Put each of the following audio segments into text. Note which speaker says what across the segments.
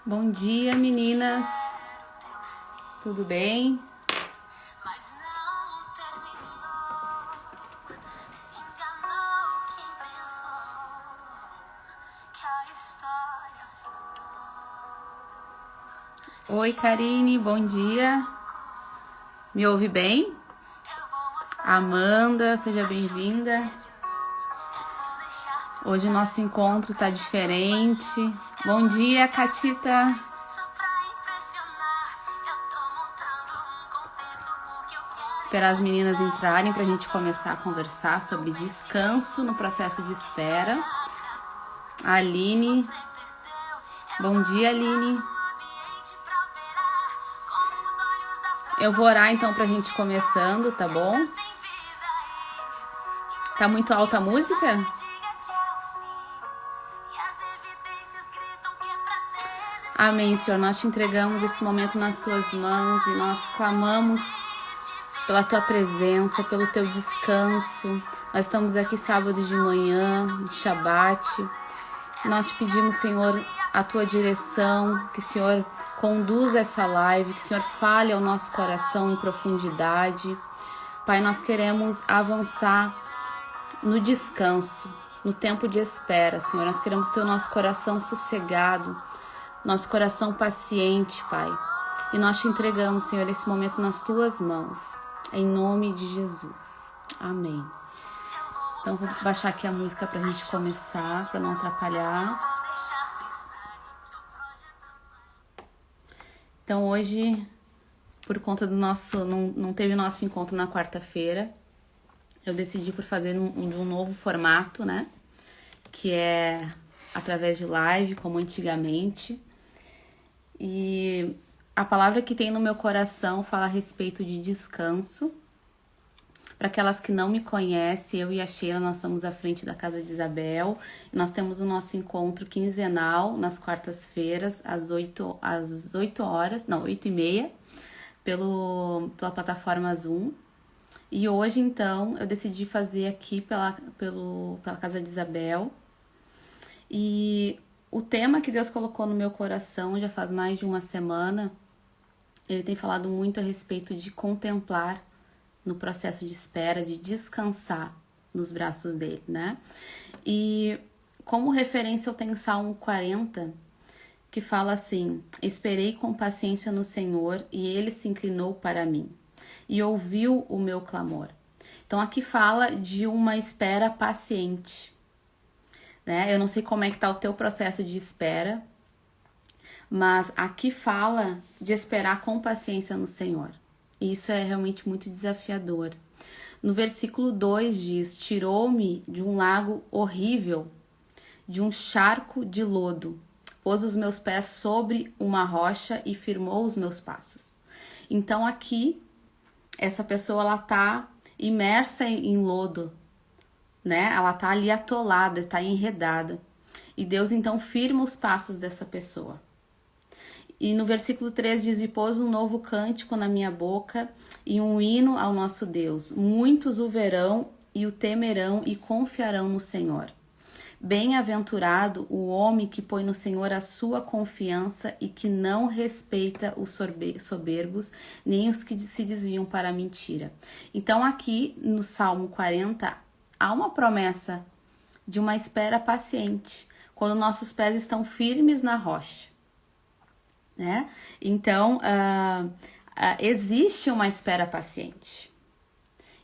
Speaker 1: Bom dia, meninas. Tudo bem?
Speaker 2: Mas não terminou. Se enganou quem pensou que a história ficou.
Speaker 1: Oi, Karine, bom dia. Me ouve bem?
Speaker 2: Eu vou mostrar.
Speaker 1: Amanda, seja bem-vinda.
Speaker 2: Eu vou deixar
Speaker 1: Hoje o nosso encontro tá diferente. Bom dia, Catita.
Speaker 2: só pra impressionar. Eu tô montando um contexto porque eu quero.
Speaker 1: Esperar as meninas entrarem pra gente começar a conversar sobre descanso no processo de espera. A Aline.
Speaker 2: Você perdeu.
Speaker 1: Bom dia, Aline.
Speaker 2: Um ambiente pra operar com os olhos da fé.
Speaker 1: Eu vou orar então pra gente começando, tá bom?
Speaker 2: Tem vida aí.
Speaker 1: Tá muito alta a música?
Speaker 2: Diga que é o fim. E as evidências gritam que é pra desistir.
Speaker 1: Amém, Senhor. Nós te entregamos esse momento nas tuas mãos e nós clamamos pela tua presença, pelo teu descanso. Nós estamos aqui sábado de manhã, em Shabat. Nós te pedimos, Senhor, a tua direção, que o Senhor conduza essa live, que o Senhor fale ao nosso coração em profundidade. Pai, nós queremos avançar no descanso, no tempo de espera, Senhor. Nós queremos ter o nosso coração sossegado, nosso coração paciente, Pai. E nós te entregamos, Senhor, esse momento nas tuas mãos. Em nome de Jesus. Amém. Então, vou baixar aqui a música pra gente começar, pra não atrapalhar.
Speaker 2: Vou deixar pensar que o projeto
Speaker 1: Então, hoje, por conta do nosso... Não teve o nosso encontro na quarta-feira, eu decidi por fazer um novo formato, né? Que é através de live, como antigamente. E a palavra que tem no meu coração fala a respeito de descanso. Para aquelas que não me conhecem, eu e a Sheila, nós estamos à frente da Casa de Isabel. Nós temos o nosso encontro quinzenal nas quartas-feiras, às 8 horas, não, 8h30, pela plataforma Zoom. E hoje, então, eu decidi fazer aqui pela Casa de Isabel. E o tema que Deus colocou no meu coração já faz mais de uma semana, ele tem falado muito a respeito de contemplar no processo de espera, de descansar nos braços dele, né? E como referência eu tenho Salmo 40, que fala assim: esperei com paciência no Senhor e ele se inclinou para mim e ouviu o meu clamor. Então aqui fala de uma espera paciente, né? Eu não sei como é que tá o teu processo de espera, mas aqui fala de esperar com paciência no Senhor. E isso é realmente muito desafiador. No versículo 2 diz: tirou-me de um lago horrível, de um charco de lodo, pôs os meus pés sobre uma rocha e firmou os meus passos. Então aqui, essa pessoa, ela tá imersa em lodo, né? Ela tá ali atolada, tá enredada. E Deus então firma os passos dessa pessoa. E no versículo 3 diz: e pôs um novo cântico na minha boca e um hino ao nosso Deus. Muitos o verão e o temerão e confiarão no Senhor. Bem-aventurado o homem que põe no Senhor a sua confiança e que não respeita os soberbos, nem os que se desviam para a mentira. Então aqui no Salmo 40 há uma promessa de uma espera paciente, quando nossos pés estão firmes na rocha, né? Então existe uma espera paciente.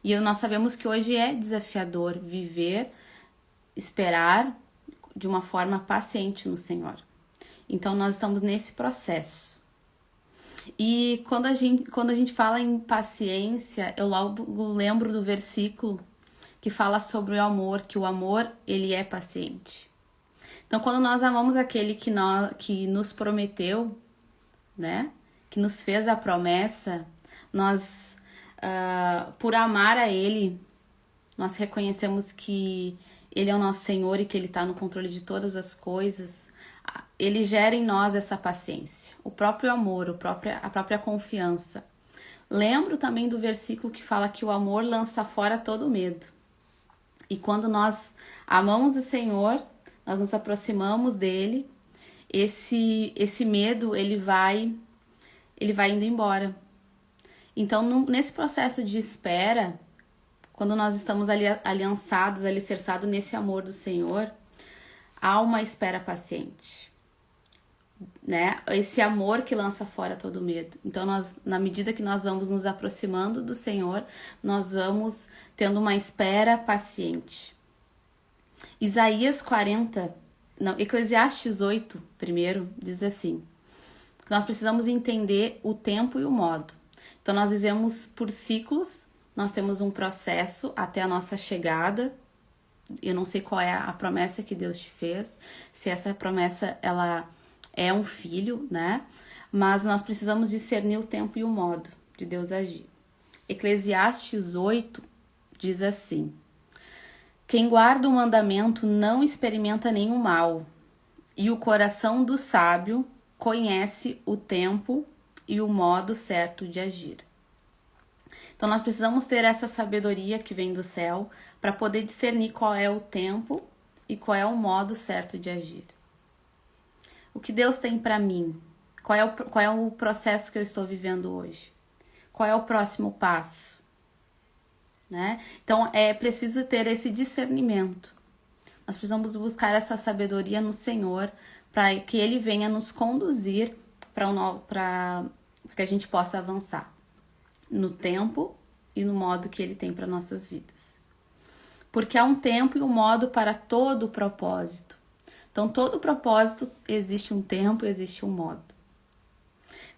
Speaker 1: E nós sabemos que hoje é desafiador viver, esperar de uma forma paciente no Senhor. Então nós estamos nesse processo. E quando a gente fala em paciência, eu logo lembro do versículo que fala sobre o amor, que o amor, ele é paciente. Então quando nós amamos aquele que nos prometeu, né, que nos fez a promessa, nós, por amar a ele, nós reconhecemos que ele é o nosso Senhor e que ele está no controle de todas as coisas. Ele gera em nós essa paciência, o próprio amor, a própria confiança. Lembro também do versículo que fala que o amor lança fora todo medo. E quando nós amamos o Senhor, nós nos aproximamos dele, esse medo, ele vai indo embora. Então, nesse processo de espera, quando nós estamos aliançados, alicerçados nesse amor do Senhor, há uma espera paciente, né? Esse amor que lança fora todo medo. Então, na medida que nós vamos nos aproximando do Senhor, nós vamos tendo uma espera paciente. Eclesiastes 8, primeiro, diz assim, que nós precisamos entender o tempo e o modo. Então, nós vivemos por ciclos, nós temos um processo até a nossa chegada. Eu não sei qual é a promessa que Deus te fez, se essa promessa, ela é um filho, né? Mas nós precisamos discernir o tempo e o modo de Deus agir. Eclesiastes 8 diz assim: quem guarda o mandamento não experimenta nenhum mal, e o coração do sábio conhece o tempo e o modo certo de agir. Então, nós precisamos ter essa sabedoria que vem do céu para poder discernir qual é o tempo e qual é o modo certo de agir. O que Deus tem para mim? Qual é o processo que eu estou vivendo hoje? Qual é o próximo passo? Né? Então, é preciso ter esse discernimento. Nós precisamos buscar essa sabedoria no Senhor para que Ele venha nos conduzir para que a gente possa avançar no tempo e no modo que Ele tem para nossas vidas. Porque há um tempo e um modo para todo o propósito. Então, todo propósito existe um tempo, existe um modo.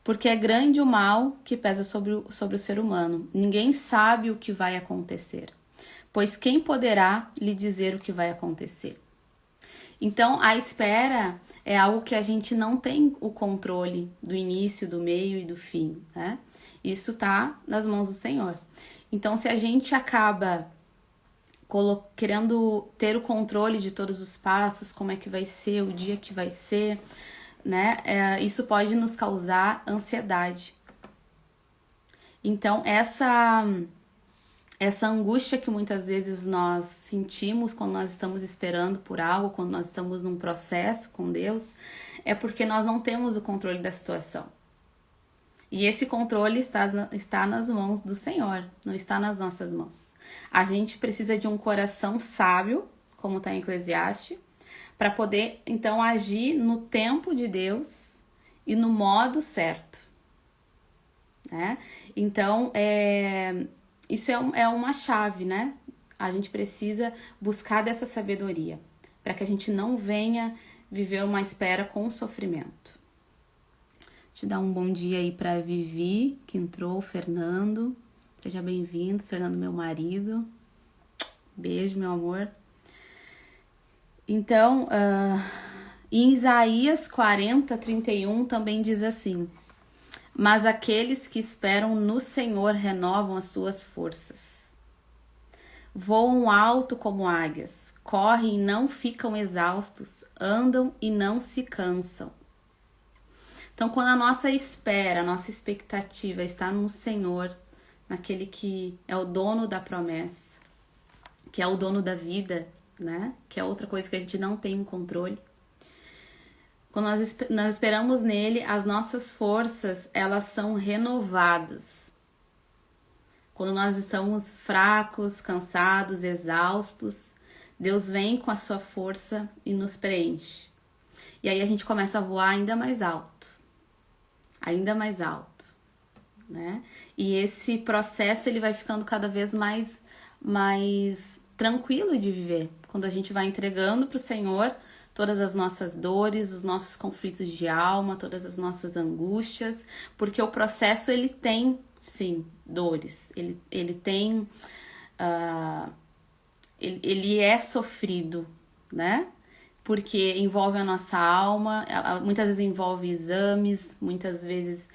Speaker 1: Porque é grande o mal que pesa sobre o ser humano. Ninguém sabe o que vai acontecer, pois quem poderá lhe dizer o que vai acontecer? Então, a espera é algo que a gente não tem o controle do início, do meio e do fim, né? Isso tá nas mãos do Senhor. Então, se a gente acaba querendo ter o controle de todos os passos, como é que vai ser, o dia que vai ser, né? Isso pode nos causar ansiedade. Então, essa angústia que muitas vezes nós sentimos quando nós estamos esperando por algo, quando nós estamos num processo com Deus, é porque nós não temos o controle da situação. E esse controle está nas mãos do Senhor, não está nas nossas mãos. A gente precisa de um coração sábio, como está em Eclesiastes, para poder, então, agir no tempo de Deus e no modo certo. Né? Então, isso é uma chave, né? A gente precisa buscar dessa sabedoria, para que a gente não venha viver uma espera com sofrimento. Deixa eu dar um bom dia aí para Vivi, que entrou, Fernando. Seja bem-vindo, Fernando, meu marido. Beijo, meu amor. Então, em Isaías 40, 31 também diz assim: mas aqueles que esperam no Senhor renovam as suas forças. Voam alto como águias, correm e não ficam exaustos, andam e não se cansam. Então, quando a nossa espera, a nossa expectativa está no Senhor, naquele que é o dono da promessa, que é o dono da vida, né? Que é outra coisa que a gente não tem controle. Quando nós esperamos nele, as nossas forças, elas são renovadas. Quando nós estamos fracos, cansados, exaustos, Deus vem com a sua força e nos preenche. E aí a gente começa a voar ainda mais alto. Ainda mais alto, né? E esse processo, ele vai ficando cada vez mais tranquilo de viver. Quando a gente vai entregando para o Senhor todas as nossas dores, os nossos conflitos de alma, todas as nossas angústias, porque o processo, ele tem, sim, dores. Ele tem... ele é sofrido, né? Porque envolve a nossa alma, muitas vezes envolve exames, muitas vezes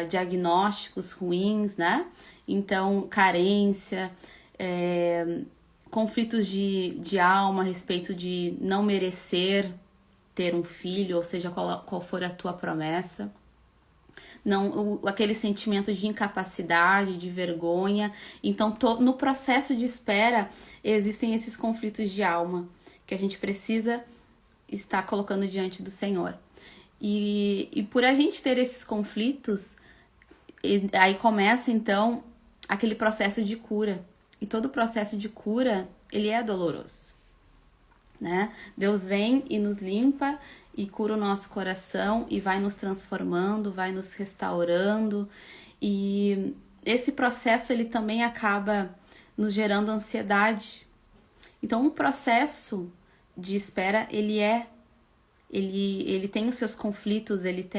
Speaker 1: diagnósticos ruins, né? Então, carência, conflitos de alma a respeito de não merecer ter um filho, ou seja, qual for a tua promessa. Não, aquele sentimento de incapacidade, de vergonha. Então, no processo de espera, existem esses conflitos de alma que a gente precisa estar colocando diante do Senhor. E por a gente ter esses conflitos, aí começa então aquele processo de cura. E todo processo de cura, ele é doloroso, né? Deus vem e nos limpa e cura o nosso coração e vai nos transformando, vai nos restaurando. E esse processo, ele também acaba nos gerando ansiedade. Então, um processo de espera, ele tem os seus conflitos, ele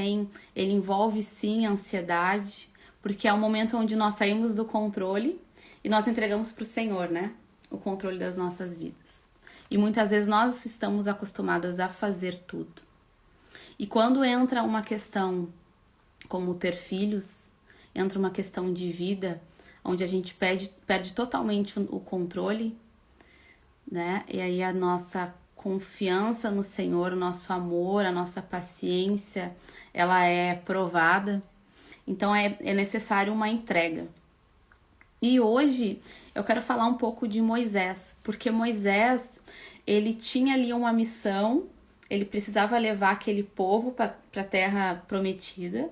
Speaker 1: envolve sim a ansiedade, porque é o momento onde nós saímos do controle e nós entregamos para o Senhor, né? O controle das nossas vidas. E muitas vezes nós estamos acostumadas a fazer tudo. E quando entra uma questão como ter filhos, entra uma questão de vida, onde a gente perde totalmente o controle, né? E aí a nossa confiança no Senhor, o nosso amor, a nossa paciência, ela é provada. Então é necessário uma entrega. E hoje eu quero falar um pouco de Moisés, porque Moisés, ele tinha ali uma missão, ele precisava levar aquele povo para a terra prometida,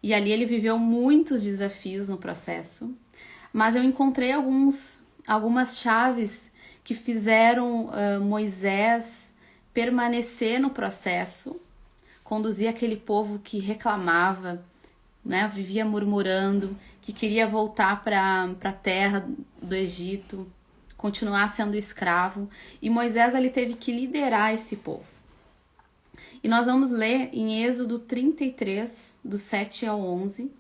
Speaker 1: e ali ele viveu muitos desafios no processo, mas eu encontrei algumas chaves que fizeram Moisés permanecer no processo, conduzir aquele povo que reclamava, né, vivia murmurando, que queria voltar para a terra do Egito, continuar sendo escravo. E Moisés ele teve que liderar esse povo. E nós vamos ler em Êxodo 33, do 7 ao 11,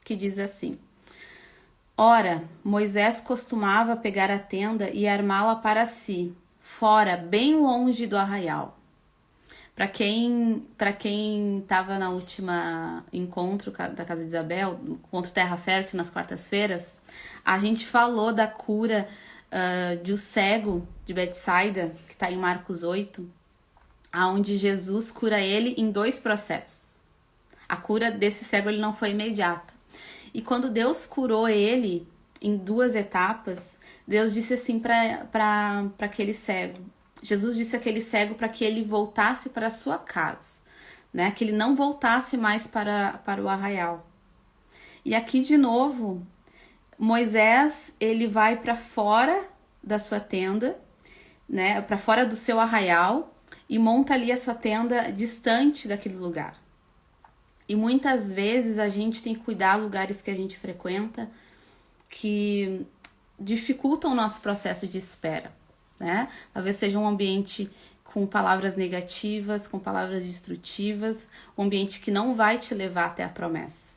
Speaker 1: que diz assim: Ora, Moisés costumava pegar a tenda e armá-la para si, fora, bem longe do arraial. Para quem estava na última encontro da Casa de Isabel, encontro Terra Fértil nas quartas-feiras, a gente falou da cura de o cego de Betsaida, que está em Marcos 8, onde Jesus cura ele em 2 processos. A cura desse cego ele não foi imediata. E quando Deus curou ele em 2 etapas, Deus disse assim para aquele cego. Jesus disse àquele cego para que ele voltasse para a sua casa, né? Que ele não voltasse mais para o arraial. E aqui de novo, Moisés ele vai para fora da sua tenda, né? Para fora do seu arraial e monta ali a sua tenda distante daquele lugar. E muitas vezes a gente tem que cuidar lugares que a gente frequenta que dificultam o nosso processo de espera, né? Talvez seja um ambiente com palavras negativas, com palavras destrutivas, um ambiente que não vai te levar até a promessa.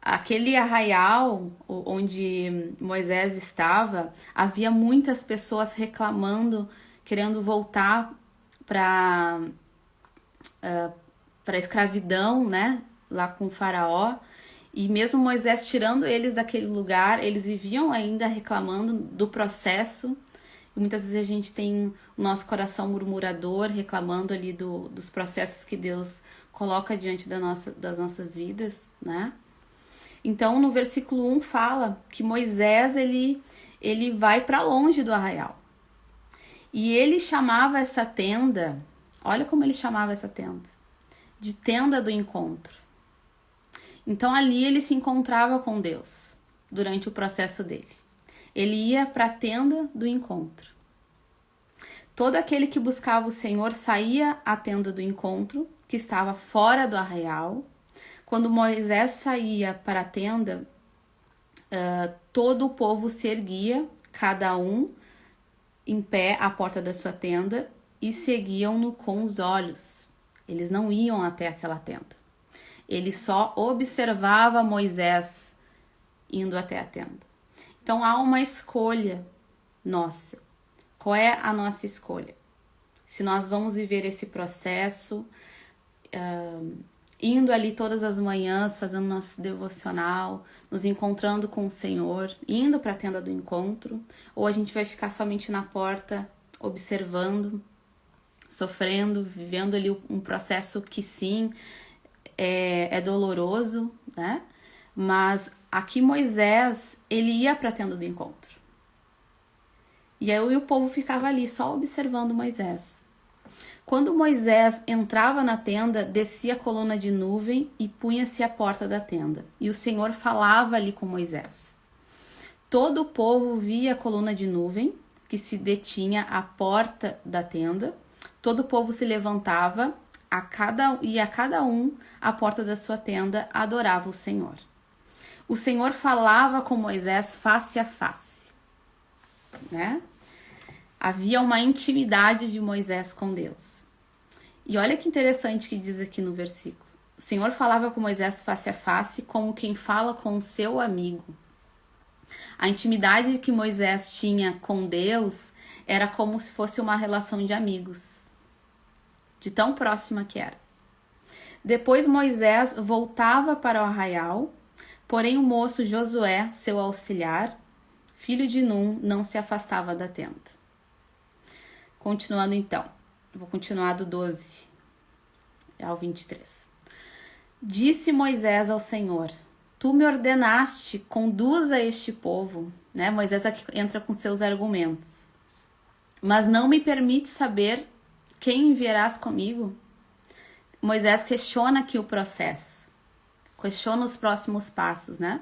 Speaker 1: Aquele arraial onde Moisés estava, havia muitas pessoas reclamando, querendo voltar para a escravidão, né? Lá com o faraó. E mesmo Moisés tirando eles daquele lugar, eles viviam ainda reclamando do processo. E muitas vezes a gente tem o nosso coração murmurador, reclamando ali dos processos que Deus coloca diante das nossas vidas, né? Então, no versículo 1 fala que Moisés, ele vai para longe do arraial. E ele chamava essa tenda, olha como ele chamava essa tenda, de tenda do encontro. Então, ali ele se encontrava com Deus durante o processo dele. Ele ia para a tenda do encontro. Todo aquele que buscava o Senhor saía à tenda do encontro, que estava fora do arraial. Quando Moisés saía para a tenda, todo o povo se erguia, cada um em pé à porta da sua tenda, e seguiam-no com os olhos. Eles não iam até aquela tenda. Ele só observava Moisés indo até a tenda. Então há uma escolha nossa. Qual é a nossa escolha? Se nós vamos viver esse processo, indo ali todas as manhãs, fazendo nosso devocional, nos encontrando com o Senhor, indo para a tenda do encontro, ou a gente vai ficar somente na porta, observando, sofrendo, vivendo ali um processo que sim, é doloroso, né? Mas aqui Moisés, ele ia para a tenda do encontro. E aí o povo ficava ali só observando Moisés. Quando Moisés entrava na tenda, descia a coluna de nuvem e punha-se à porta da tenda. E o Senhor falava ali com Moisés. Todo o povo via a coluna de nuvem que se detinha à porta da tenda. Todo o povo se levantava a cada um à porta da sua tenda adorava o Senhor. O Senhor falava com Moisés face a face, né? Havia uma intimidade de Moisés com Deus. E olha que interessante que diz aqui no versículo. O Senhor falava com Moisés face a face como quem fala com o seu amigo. A intimidade que Moisés tinha com Deus era como se fosse uma relação de amigos, de tão próxima que era. Depois Moisés voltava para o arraial, porém o moço Josué, seu auxiliar, filho de Num, não se afastava da tenda. Continuando então, vou continuar do 12 ao 23. Disse Moisés ao Senhor: Tu me ordenaste, conduza este povo, né? Moisés aqui entra com seus argumentos. Mas não me permite saber quem enviarás comigo? Moisés questiona aqui o processo. Questiona os próximos passos, né?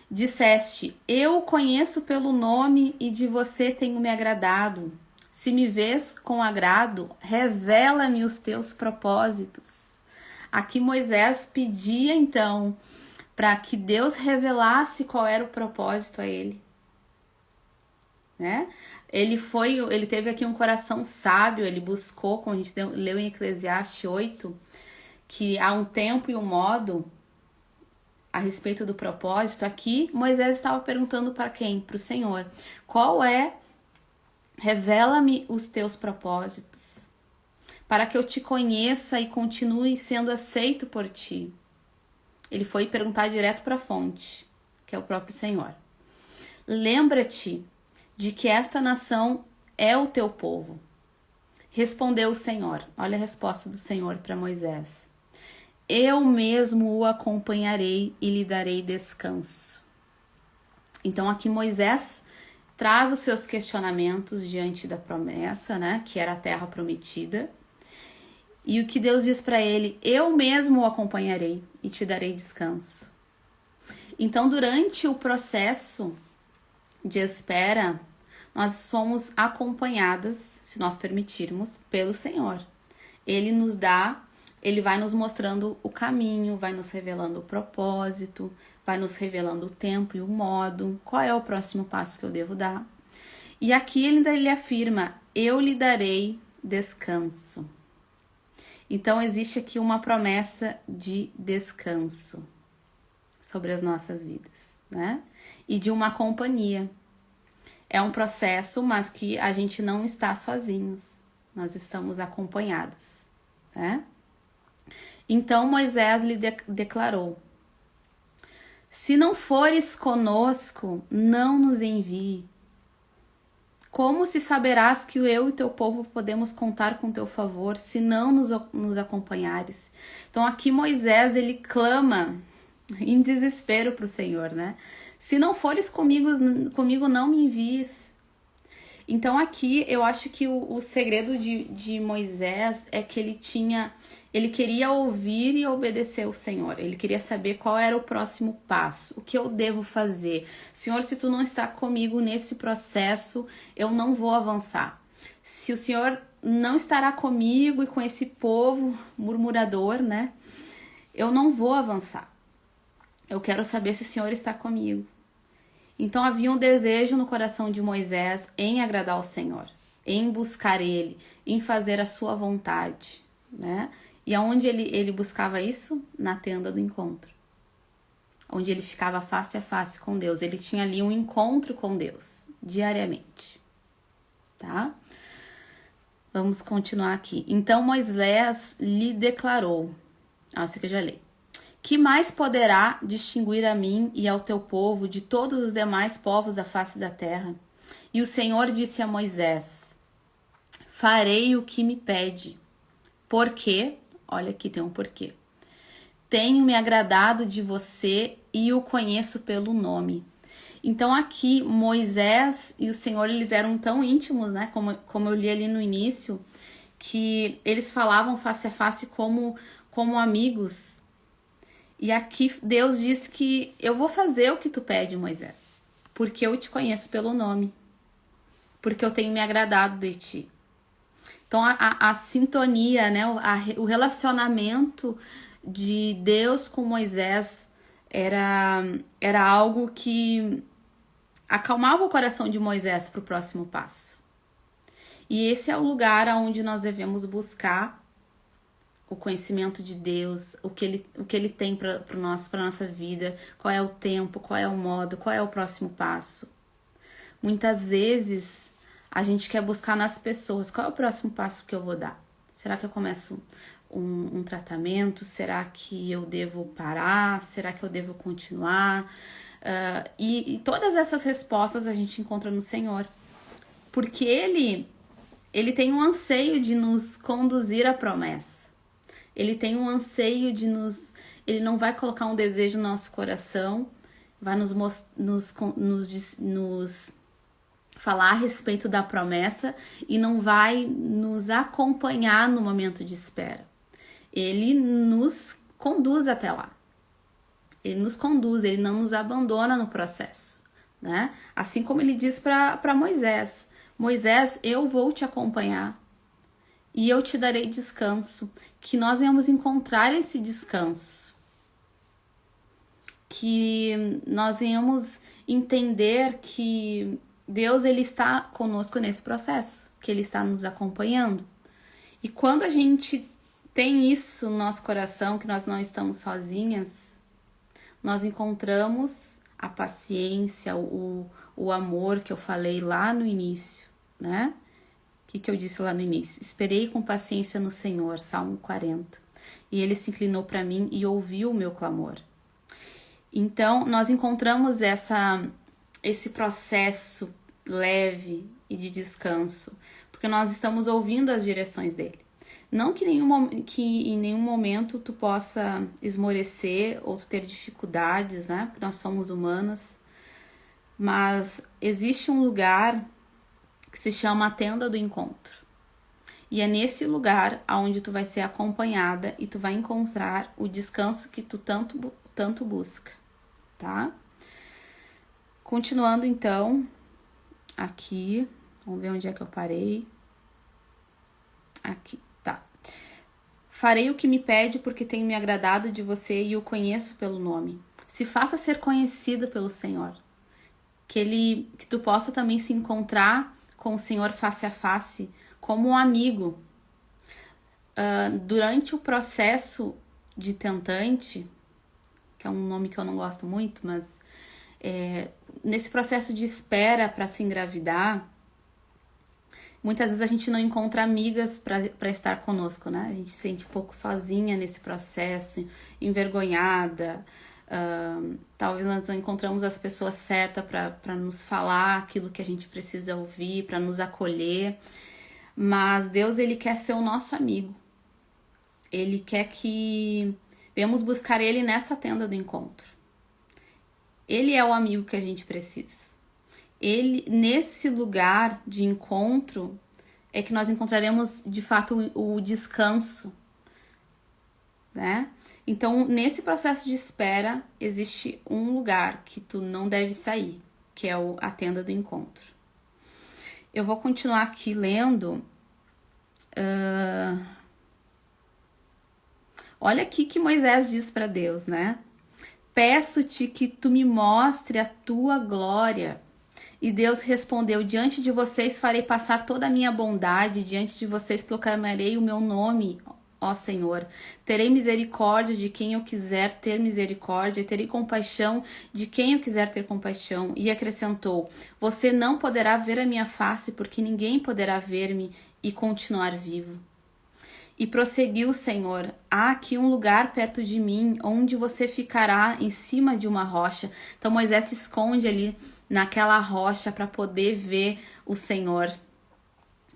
Speaker 1: Disseste: Eu o conheço pelo nome e de você tenho me agradado. Se me vês com agrado, revela-me os teus propósitos. Aqui Moisés pedia então para que Deus revelasse qual era o propósito a ele, né? Ele teve aqui um coração sábio, ele buscou, como a gente leu em Eclesiastes 8, que há um tempo e um modo a respeito do propósito. Aqui Moisés estava perguntando para quem? Para o Senhor. Qual é? Revela-me os teus propósitos, para que eu te conheça e continue sendo aceito por ti. Ele foi perguntar direto para a fonte, que é o próprio Senhor. Lembra-te de que esta nação é o teu povo. Respondeu o Senhor. Olha a resposta do Senhor para Moisés. Eu mesmo o acompanharei e lhe darei descanso. Então aqui Moisés traz os seus questionamentos diante da promessa, né, que era a terra prometida. E o que Deus diz para ele: eu mesmo o acompanharei e te darei descanso. Então, durante o processo de espera, nós somos acompanhadas, se nós permitirmos, pelo Senhor. Ele vai nos mostrando o caminho, vai nos revelando o propósito, vai nos revelando o tempo e o modo, qual é o próximo passo que eu devo dar. E aqui ele afirma: eu lhe darei descanso. Então existe aqui uma promessa de descanso sobre as nossas vidas, né? E de uma companhia. É um processo, mas que a gente não está sozinhos, nós estamos acompanhados, né? Então Moisés lhe declarou: se não fores conosco, não nos envie. Como se saberás que eu e teu povo podemos contar com teu favor, se não nos acompanhares? Então aqui Moisés, ele clama em desespero para o Senhor, né? Se não fores comigo não me envies. Então aqui eu acho que o segredo de Moisés é que ele queria ouvir e obedecer o Senhor. Ele queria saber qual era o próximo passo, o que eu devo fazer. Senhor, se tu não está comigo nesse processo, eu não vou avançar. Se o Senhor não estará comigo e com esse povo murmurador, né? Eu não vou avançar. Eu quero saber se o Senhor está comigo. Então havia um desejo no coração de Moisés em agradar ao Senhor, em buscar Ele, em fazer a sua vontade, né? E aonde ele buscava isso? Na tenda do encontro, onde ele ficava face a face com Deus. Ele tinha ali um encontro com Deus, diariamente, tá? Vamos continuar aqui. Então Moisés lhe declarou, isso aqui eu já li: que mais poderá distinguir a mim e ao teu povo de todos os demais povos da face da terra? E o Senhor disse a Moisés: farei o que me pede, porque, olha aqui tem um porquê, tenho me agradado de você e o conheço pelo nome. Então aqui Moisés e o Senhor, eles eram tão íntimos, né? Como eu li ali no início, que eles falavam face a face como amigos. E aqui Deus diz que eu vou fazer o que tu pede, Moisés, porque eu te conheço pelo nome, porque eu tenho me agradado de ti. Então a sintonia, né, o relacionamento de Deus com Moisés era algo que acalmava o coração de Moisés para o próximo passo. E esse é o lugar onde nós devemos buscar o conhecimento de Deus, o que ele tem para nossa vida, qual é o tempo, qual é o modo, qual é o próximo passo. Muitas vezes a gente quer buscar nas pessoas, qual é o próximo passo que eu vou dar? Será que eu começo um tratamento? Será que eu devo parar? Será que eu devo continuar? E todas essas respostas a gente encontra no Senhor, porque Ele tem um anseio de nos conduzir à promessa. Ele tem um anseio de nos... Ele não vai colocar um desejo no nosso coração, vai nos falar a respeito da promessa e não vai nos acompanhar no momento de espera. Ele nos conduz até lá. Ele nos conduz, ele não nos abandona no processo, né? Assim como ele diz para Moisés: Moisés, eu vou te acompanhar e eu te darei descanso. Que nós venhamos encontrar esse descanso. Que nós venhamos entender que Deus, ele está conosco nesse processo, que ele está nos acompanhando. E quando a gente tem isso no nosso coração, que nós não estamos sozinhas, nós encontramos a paciência, o amor que eu falei lá no início, né? O que eu disse lá no início? Esperei com paciência no Senhor, Salmo 40. E ele se inclinou para mim e ouviu o meu clamor. Então, nós encontramos esse processo leve e de descanso, porque nós estamos ouvindo as direções dele. Não que em nenhum momento tu possa esmorecer ou tu ter dificuldades, né? Porque nós somos humanas. Mas existe um lugar que se chama a tenda do encontro. E é nesse lugar onde tu vai ser acompanhada e tu vai encontrar o descanso que tu tanto busca, tá? Continuando então, aqui, vamos ver onde é que eu parei. Aqui, tá. Farei o que me pede porque tenho me agradado de você e o conheço pelo nome. Se faça ser conhecida pelo Senhor. Que tu possa também se encontrar com o Senhor face a face, como um amigo. Durante o processo de tentante, que é um nome que eu não gosto muito, mas nesse processo de espera para se engravidar, muitas vezes a gente não encontra amigas para estar conosco, né? A gente se sente um pouco sozinha nesse processo, envergonhada. Talvez nós não encontramos as pessoas certas para nos falar aquilo que a gente precisa ouvir, para nos acolher. Mas Deus, ele quer ser o nosso amigo. Ele quer que venhamos buscar ele nessa tenda do encontro. Ele é o amigo que a gente precisa. Ele, nesse lugar de encontro, é que nós encontraremos de fato o descanso, né? Então, nesse processo de espera, existe um lugar que tu não deve sair, que é a tenda do encontro. Eu vou continuar aqui lendo. Olha aqui que Moisés diz para Deus, né? Peço-te que tu me mostre a tua glória. E Deus respondeu: diante de vocês farei passar toda a minha bondade, diante de vocês proclamarei o meu nome, ó Senhor. Terei misericórdia de quem eu quiser ter misericórdia, terei compaixão de quem eu quiser ter compaixão. E acrescentou: você não poderá ver a minha face, porque ninguém poderá ver-me e continuar vivo. E prosseguiu o Senhor: há aqui um lugar perto de mim, onde você ficará em cima de uma rocha. Então Moisés se esconde ali naquela rocha para poder ver o Senhor.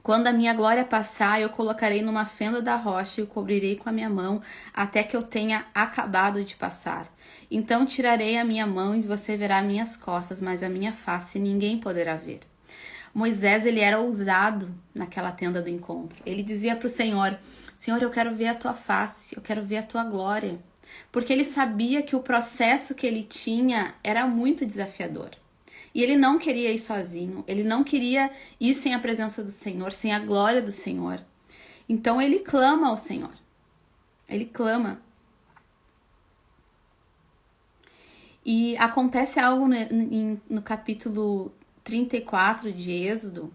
Speaker 1: Quando a minha glória passar, eu colocarei numa fenda da rocha e o cobrirei com a minha mão, até que eu tenha acabado de passar. Então tirarei a minha mão e você verá minhas costas, mas a minha face ninguém poderá ver. Moisés, ele era ousado naquela tenda do encontro. Ele dizia para o Senhor: Senhor, eu quero ver a tua face, eu quero ver a tua glória. Porque ele sabia que o processo que ele tinha era muito desafiador. E ele não queria ir sozinho, ele não queria ir sem a presença do Senhor, sem a glória do Senhor. Então ele clama ao Senhor. Ele clama. E acontece algo no capítulo 34 de Êxodo,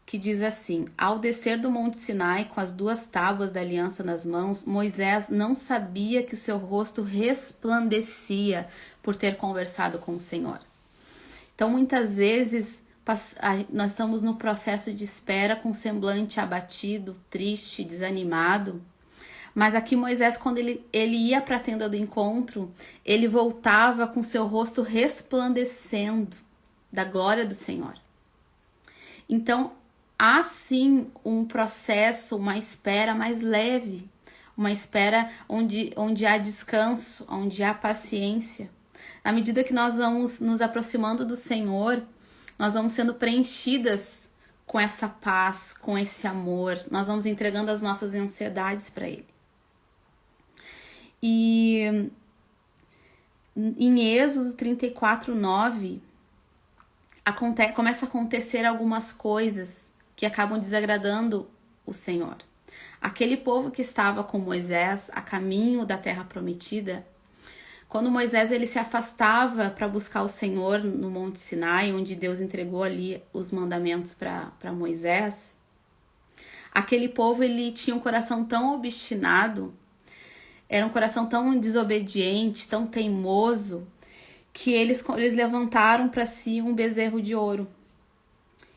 Speaker 1: que diz assim: ao descer do Monte Sinai com as 2 tábuas da aliança nas mãos, Moisés não sabia que seu rosto resplandecia por ter conversado com o Senhor. Então, muitas vezes, nós estamos no processo de espera com semblante abatido, triste, desanimado. Mas aqui Moisés, quando ele ia para a tenda do encontro, ele voltava com seu rosto resplandecendo da glória do Senhor. Então, há sim um processo, uma espera mais leve, uma espera onde há descanso, onde há paciência. Na medida que nós vamos nos aproximando do Senhor, nós vamos sendo preenchidas com essa paz, com esse amor. Nós vamos entregando as nossas ansiedades para Ele. E em Êxodo 34:9, começa a acontecer algumas coisas que acabam desagradando o Senhor. Aquele povo que estava com Moisés a caminho da terra prometida, quando Moisés ele se afastava para buscar o Senhor no Monte Sinai, onde Deus entregou ali os mandamentos para Moisés, aquele povo ele tinha um coração tão obstinado, era um coração tão desobediente, tão teimoso, que eles levantaram para si um bezerro de ouro.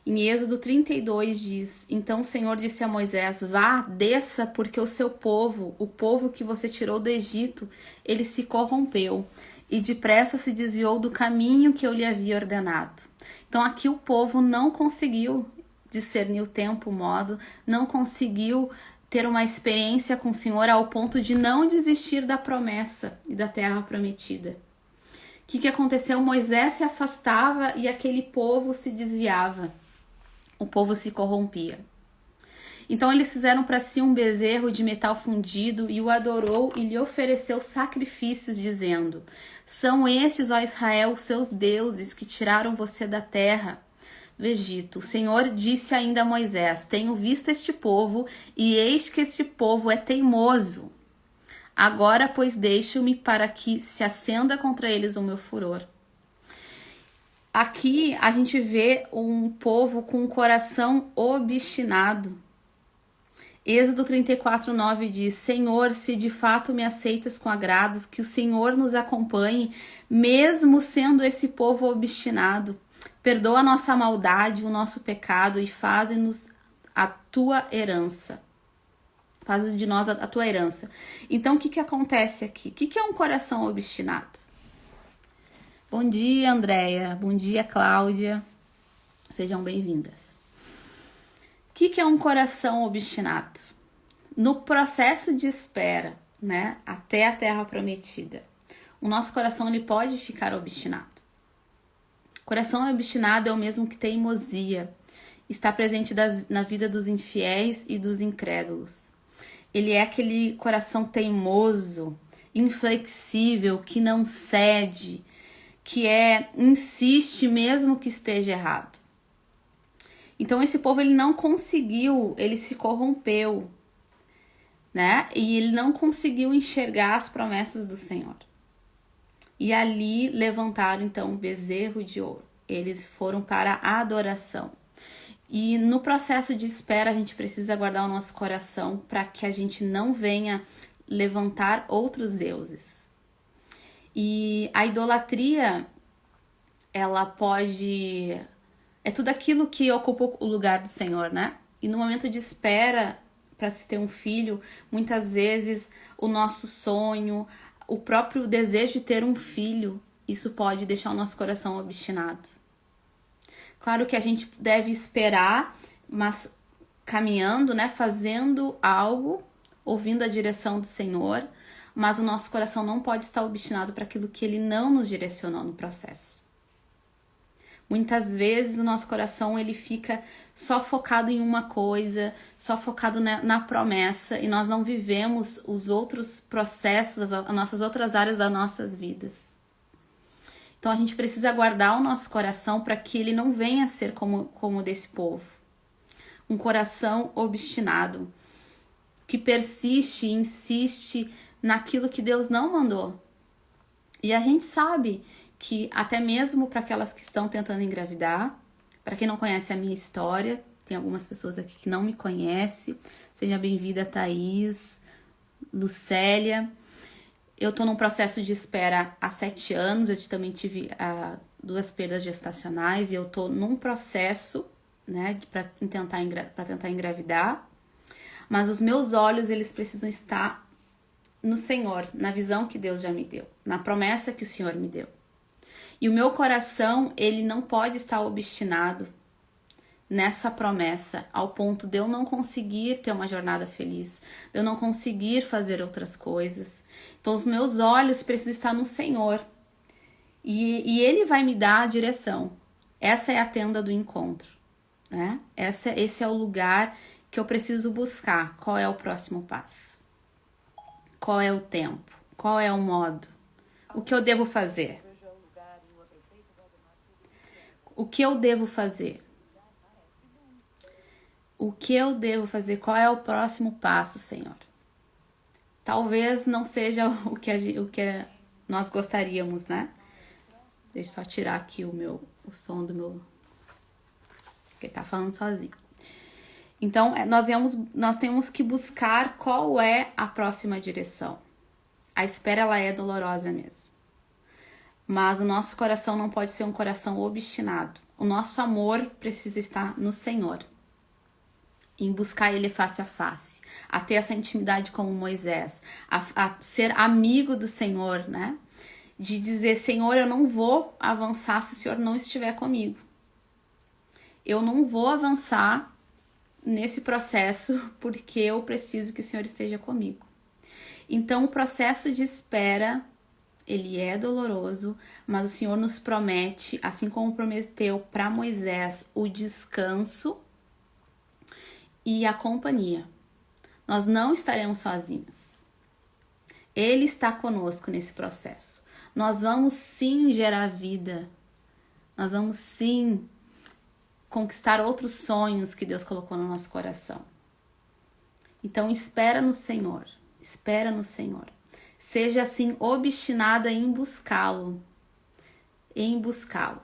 Speaker 1: Em Êxodo 32 diz: então o Senhor disse a Moisés: vá, desça, porque o seu povo, o povo que você tirou do Egito, ele se corrompeu e depressa se desviou do caminho que eu lhe havia ordenado. Então aqui o povo não conseguiu discernir o tempo, o modo, não conseguiu ter uma experiência com o Senhor ao ponto de não desistir da promessa e da terra prometida. O que aconteceu? Moisés se afastava e aquele povo se desviava. O povo se corrompia. Então eles fizeram para si um bezerro de metal fundido e o adorou e lhe ofereceu sacrifícios, dizendo: são estes, ó Israel, os seus deuses que tiraram você da terra do Egito. O Senhor disse ainda a Moisés: tenho visto este povo e eis que este povo é teimoso. Agora, pois, deixo-me para que se acenda contra eles o meu furor. Aqui a gente vê um povo com um coração obstinado. Êxodo 34:9 diz: Senhor, se de fato me aceitas com agrados, que o Senhor nos acompanhe, mesmo sendo esse povo obstinado. Perdoa a nossa maldade, o nosso pecado e faze-nos a tua herança. Faz de nós a tua herança. Então, o que acontece aqui? O que é um coração obstinado? Bom dia, Andréia. Bom dia, Cláudia. Sejam bem-vindas. O que é um coração obstinado? No processo de espera, né, até a terra prometida, o nosso coração ele pode ficar obstinado. Coração obstinado é o mesmo que teimosia. Está presente na vida dos infiéis e dos incrédulos. Ele é aquele coração teimoso, inflexível, que não cede, que insiste mesmo que esteja errado. Então esse povo ele não conseguiu, ele se corrompeu, né? E ele não conseguiu enxergar as promessas do Senhor. E ali levantaram então um bezerro de ouro. Eles foram para a adoração. E no processo de espera a gente precisa guardar o nosso coração para que a gente não venha levantar outros deuses. E a idolatria, ela pode... é tudo aquilo que ocupa o lugar do Senhor, né? E no momento de espera para se ter um filho, muitas vezes o nosso sonho, o próprio desejo de ter um filho, isso pode deixar o nosso coração obstinado. Claro que a gente deve esperar, mas caminhando, né, fazendo algo, ouvindo a direção do Senhor, mas o nosso coração não pode estar obstinado para aquilo que Ele não nos direcionou no processo. Muitas vezes o nosso coração ele fica só focado em uma coisa, só focado na promessa, e nós não vivemos os outros processos, as nossas outras áreas das nossas vidas. Então a gente precisa guardar o nosso coração para que ele não venha a ser como desse povo. Um coração obstinado, que persiste e insiste naquilo que Deus não mandou. E a gente sabe que até mesmo para aquelas que estão tentando engravidar, para quem não conhece a minha história, tem algumas pessoas aqui que não me conhecem, seja bem-vinda Thaís, Lucélia. Eu tô num processo de espera há 7 anos, eu também tive 2 perdas gestacionais e eu tô num processo, né, para tentar engravidar. Mas os meus olhos, eles precisam estar no Senhor, na visão que Deus já me deu, na promessa que o Senhor me deu. E o meu coração, ele não pode estar obstinado nessa promessa, ao ponto de eu não conseguir ter uma jornada feliz, de eu não conseguir fazer outras coisas. Então, os meus olhos precisam estar no Senhor. E Ele vai me dar a direção. Essa é a tenda do encontro, né? Esse é o lugar que eu preciso buscar. Qual é o próximo passo? Qual é o tempo? Qual é o modo? O que eu devo fazer? O que eu devo fazer? O que eu devo fazer? Qual é o próximo passo, Senhor? Talvez não seja o que nós gostaríamos, né? Deixa eu só tirar aqui o som do meu... Porque tá falando sozinho. Então, nós temos que buscar qual é a próxima direção. A espera, ela é dolorosa mesmo. Mas o nosso coração não pode ser um coração obstinado. O nosso amor precisa estar no Senhor. Em buscar Ele face a face. A ter essa intimidade como Moisés. A ser amigo do Senhor, né? De dizer, Senhor, eu não vou avançar se o Senhor não estiver comigo. Eu não vou avançar nesse processo porque eu preciso que o Senhor esteja comigo. Então, o processo de espera, ele é doloroso, mas o Senhor nos promete, assim como prometeu para Moisés, o descanso e a companhia. Nós não estaremos sozinhos. Ele está conosco nesse processo. Nós vamos sim gerar vida. Nós vamos sim conquistar outros sonhos que Deus colocou no nosso coração. Então, espera no Senhor. Espera no Senhor. Seja assim obstinada em buscá-lo. Em buscá-lo.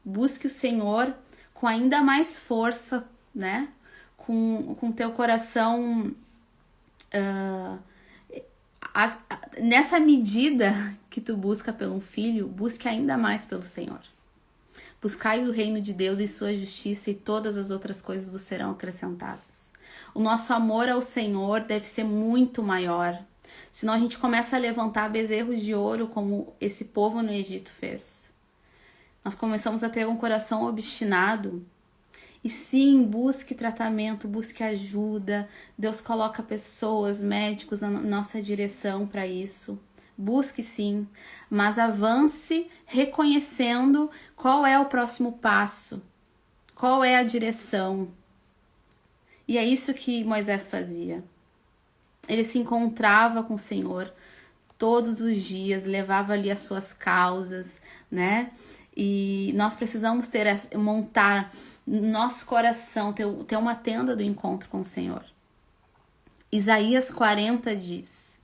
Speaker 1: Busque o Senhor com ainda mais força, né? Com teu coração... nessa medida que tu busca pelo filho, busque ainda mais pelo Senhor. Buscai o reino de Deus e sua justiça e todas as outras coisas vos serão acrescentadas. O nosso amor ao Senhor deve ser muito maior. Senão a gente começa a levantar bezerros de ouro como esse povo no Egito fez. Nós começamos a ter um coração obstinado. E sim, busque tratamento, busque ajuda. Deus coloca pessoas, médicos na nossa direção para isso. Busque sim, mas avance reconhecendo qual é o próximo passo, qual é a direção. E é isso que Moisés fazia. Ele se encontrava com o Senhor todos os dias, levava ali as suas causas, né? E nós precisamos montar nosso coração, ter uma tenda do encontro com o Senhor. Isaías 40 diz: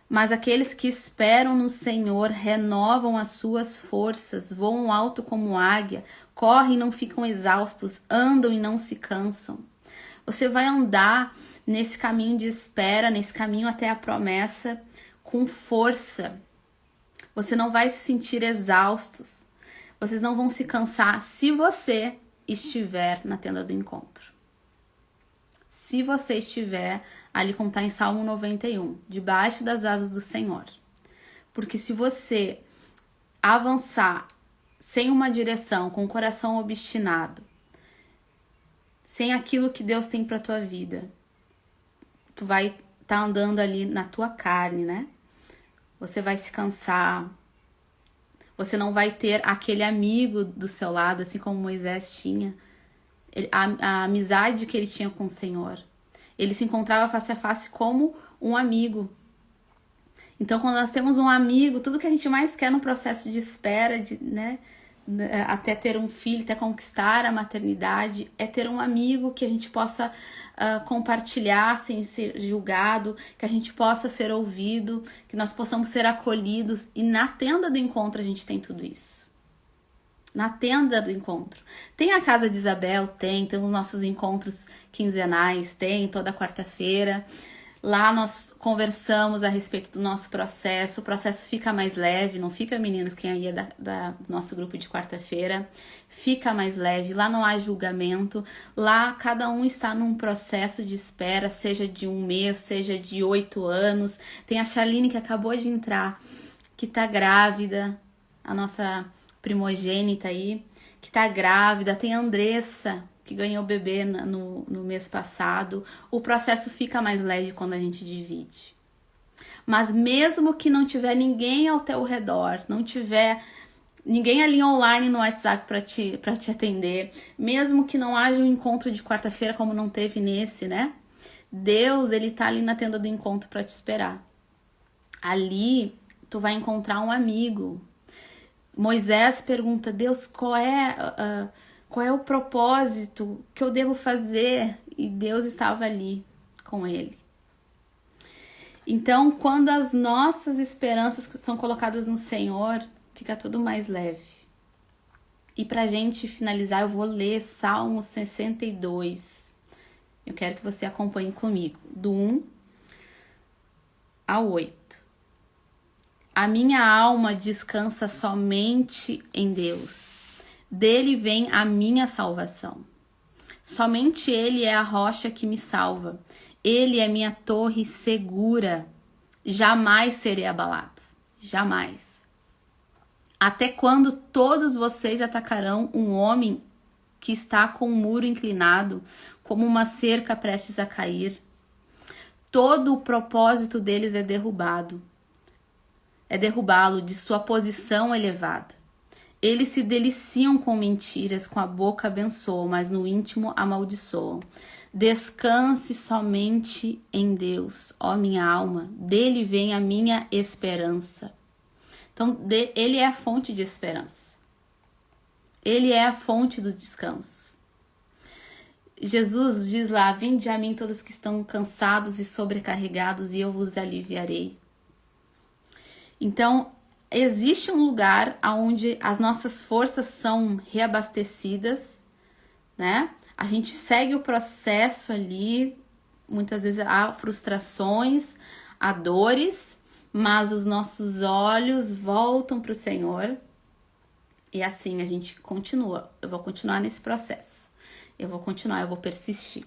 Speaker 1: mas aqueles que esperam no Senhor renovam as suas forças, voam alto como águia, correm e não ficam exaustos, andam e não se cansam. Você vai andar nesse caminho de espera, nesse caminho até a promessa, com força. Você não vai se sentir exaustos. Vocês não vão se cansar se você estiver na tenda do encontro. Se você estiver ali, como está em Salmo 91, debaixo das asas do Senhor. Porque se você avançar sem uma direção, com o coração obstinado, sem aquilo que Deus tem para tua vida, tu vai estar andando ali na tua carne, né? Você vai se cansar. Você não vai ter aquele amigo do seu lado, assim como Moisés tinha. A amizade que ele tinha com o Senhor. Ele se encontrava face a face como um amigo. Então, quando nós temos um amigo, tudo que a gente mais quer no processo de espera, né, até ter um filho, até conquistar a maternidade, é ter um amigo que a gente possa compartilhar sem ser julgado, que a gente possa ser ouvido, que nós possamos ser acolhidos. E na tenda do encontro a gente tem tudo isso. Na tenda do encontro. Tem a casa de Isabel? Tem os nossos encontros quinzenais, tem toda quarta-feira. Lá nós conversamos a respeito do nosso processo. O processo fica mais leve, não fica, meninos, quem aí é do nosso grupo de quarta-feira, fica mais leve. Lá não há julgamento. Lá cada um está num processo de espera, seja de 1 mês, seja de 8 anos. Tem a Charlene que acabou de entrar, que tá grávida, a nossa primogênita aí, que tá grávida. Tem a Andressa, que ganhou o bebê no mês passado. O processo fica mais leve quando a gente divide. Mas mesmo que não tiver ninguém ao teu redor, não tiver ninguém ali online no WhatsApp para te atender, mesmo que não haja um encontro de quarta-feira como não teve nesse, né? Deus, ele tá ali na tenda do encontro para te esperar. Ali tu vai encontrar um amigo. Moisés pergunta: Deus, qual é o propósito que eu devo fazer? E Deus estava ali com ele. Então, quando as nossas esperanças são colocadas no Senhor, fica tudo mais leve. E pra gente finalizar, eu vou ler Salmo 62. Eu quero que você acompanhe comigo, do 1 ao 8. A minha alma descansa somente em Deus. Dele vem a minha salvação. Somente Ele é a rocha que me salva. Ele é minha torre segura. Jamais serei abalado. Jamais. Até quando todos vocês atacarão um homem que está com o muro inclinado, como uma cerca prestes a cair? Todo o propósito deles é derrubá-lo de sua posição elevada. Eles se deliciam com mentiras, com a boca abençoam, mas no íntimo amaldiçoam. Descanse somente em Deus, ó minha alma, dele vem a minha esperança. Então, ele é a fonte de esperança. Ele é a fonte do descanso. Jesus diz lá: vinde a mim todos que estão cansados e sobrecarregados e eu vos aliviarei. Então, existe um lugar onde as nossas forças são reabastecidas, né? A gente segue o processo ali, muitas vezes há frustrações, há dores, mas os nossos olhos voltam para o Senhor e assim a gente continua. Eu vou continuar nesse processo, eu vou persistir,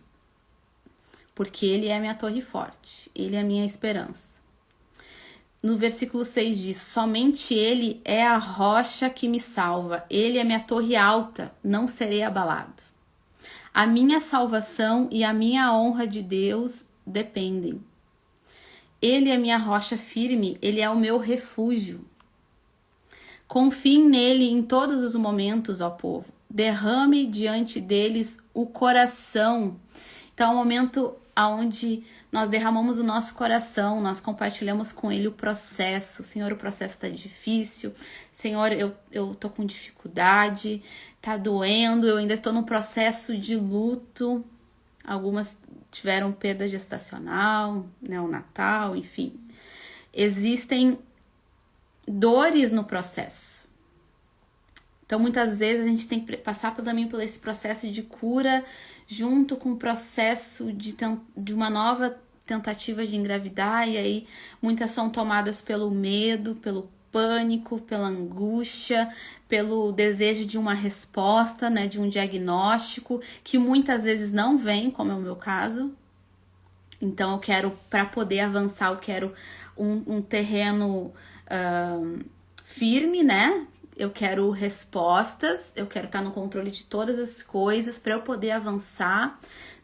Speaker 1: porque Ele é a minha torre forte, Ele é a minha esperança. No versículo 6 diz: somente Ele é a rocha que me salva. Ele é minha torre alta, não serei abalado. A minha salvação e a minha honra de Deus dependem. Ele é minha rocha firme, Ele é o meu refúgio. Confiem nele em todos os momentos, ó povo. Derrame diante deles o coração. Então é um momento onde nós derramamos o nosso coração, nós compartilhamos com Ele o processo. Senhor, o processo está difícil. Senhor, eu tô com dificuldade, tá doendo, eu ainda estou no processo de luto. Algumas tiveram perda gestacional, neonatal, enfim. Existem dores no processo. Então, muitas vezes a gente tem que passar também por esse processo de cura junto com o processo de uma nova tentativa de engravidar, e aí muitas são tomadas pelo medo, pelo pânico, pela angústia, pelo desejo de uma resposta, né, de um diagnóstico, que muitas vezes não vem, como é o meu caso. Então eu quero, para poder avançar, eu quero um terreno firme, né? Eu quero respostas, eu quero estar no controle de todas as coisas para eu poder avançar.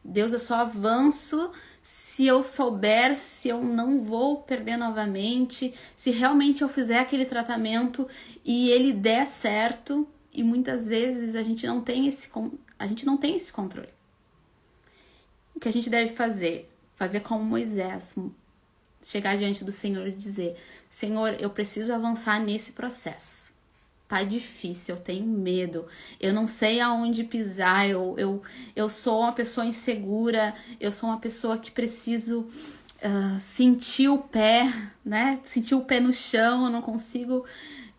Speaker 1: Deus, eu só avanço se eu souber, se eu não vou perder novamente, se realmente eu fizer aquele tratamento e ele der certo, e muitas vezes a gente não tem esse controle. O que a gente deve fazer? Fazer como Moisés, chegar diante do Senhor e dizer: Senhor, eu preciso avançar nesse processo. Tá difícil, eu tenho medo, eu não sei aonde pisar, eu sou uma pessoa insegura, eu sou uma pessoa que preciso sentir o pé, né? Sentir o pé no chão, eu não consigo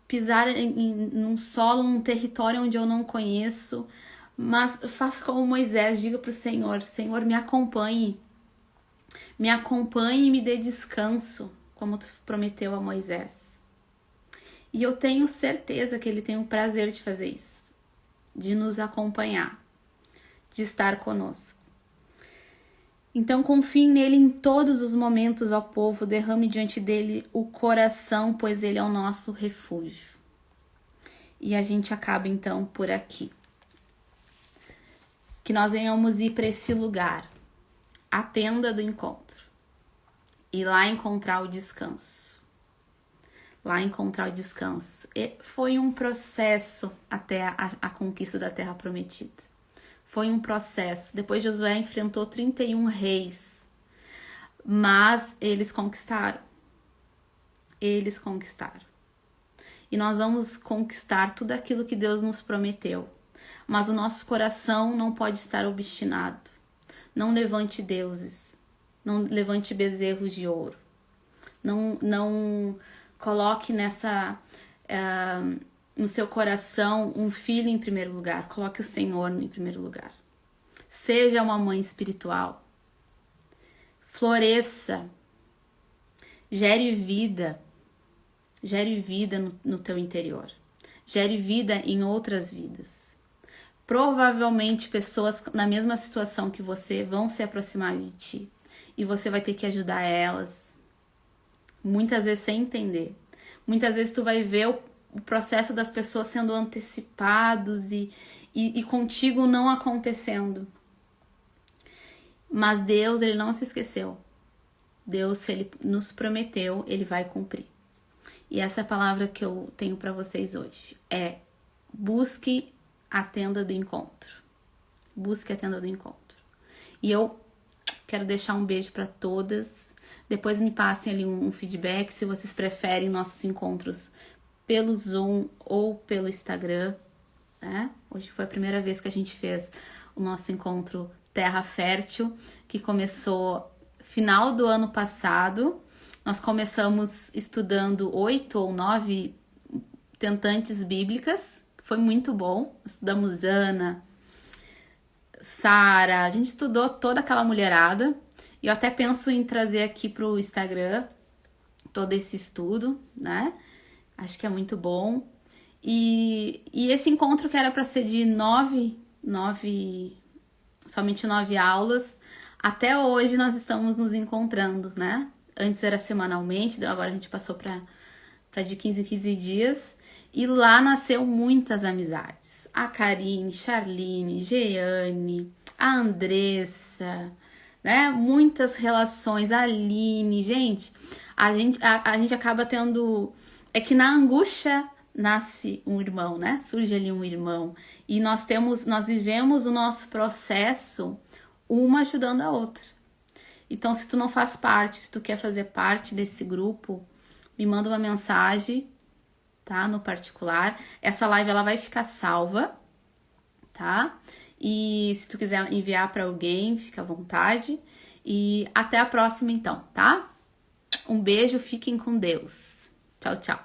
Speaker 1: pisar num solo, num território onde eu não conheço. Mas faça como Moisés, diga pro Senhor: Senhor, me acompanhe e me dê descanso, como tu prometeu a Moisés. E eu tenho certeza que ele tem o prazer de fazer isso, de nos acompanhar, de estar conosco. Então confie nele em todos os momentos, ó povo, derrame diante dele o coração, pois ele é o nosso refúgio. E a gente acaba então por aqui. Que nós venhamos ir para esse lugar, a tenda do encontro, e lá encontrar o descanso. E foi um processo até a conquista da Terra Prometida. Foi um processo. Depois Josué enfrentou 31 reis, mas eles conquistaram. E nós vamos conquistar tudo aquilo que Deus nos prometeu. Mas o nosso coração não pode estar obstinado. Não levante deuses. Não levante bezerros de ouro. Não coloque no seu coração um filho em primeiro lugar. Coloque o Senhor em primeiro lugar. Seja uma mãe espiritual. Floresça. Gere vida. Gere vida no teu interior. Gere vida em outras vidas. Provavelmente pessoas na mesma situação que você vão se aproximar de ti. E você vai ter que ajudar elas. Muitas vezes sem entender. Muitas vezes tu vai ver o processo das pessoas sendo antecipados e contigo não acontecendo. Mas Deus, ele não se esqueceu. Deus, se ele nos prometeu, ele vai cumprir. E essa é a palavra que eu tenho para vocês hoje. Busque a tenda do encontro. Busque a tenda do encontro. E eu quero deixar um beijo para todas. Depois me passem ali um feedback se vocês preferem nossos encontros pelo Zoom ou pelo Instagram, né? Hoje foi a primeira vez que a gente fez o nosso encontro Terra Fértil, que começou final do ano passado. Nós começamos estudando 8 ou 9 tentantes bíblicas, foi muito bom. Estudamos Ana, Sara, a gente estudou toda aquela mulherada. E eu até penso em trazer aqui pro Instagram todo esse estudo, né? Acho que é muito bom. E esse encontro que era para ser de somente 9 aulas, até hoje nós estamos nos encontrando, né? Antes era semanalmente, agora a gente passou para de 15 em 15 dias. E lá nasceu muitas amizades. A Karine, Charline, Jeane, a Andressa, né? Muitas relações, a Aline, gente, a gente acaba tendo, é que na angústia nasce um irmão, né? Surge ali um irmão, e nós vivemos o nosso processo uma ajudando a outra. Então, se tu não faz parte, se tu quer fazer parte desse grupo, me manda uma mensagem, tá? No particular. Essa live ela vai ficar salva, tá? E se tu quiser enviar para alguém, fica à vontade. E até a próxima então, tá? Um beijo, fiquem com Deus. Tchau, tchau.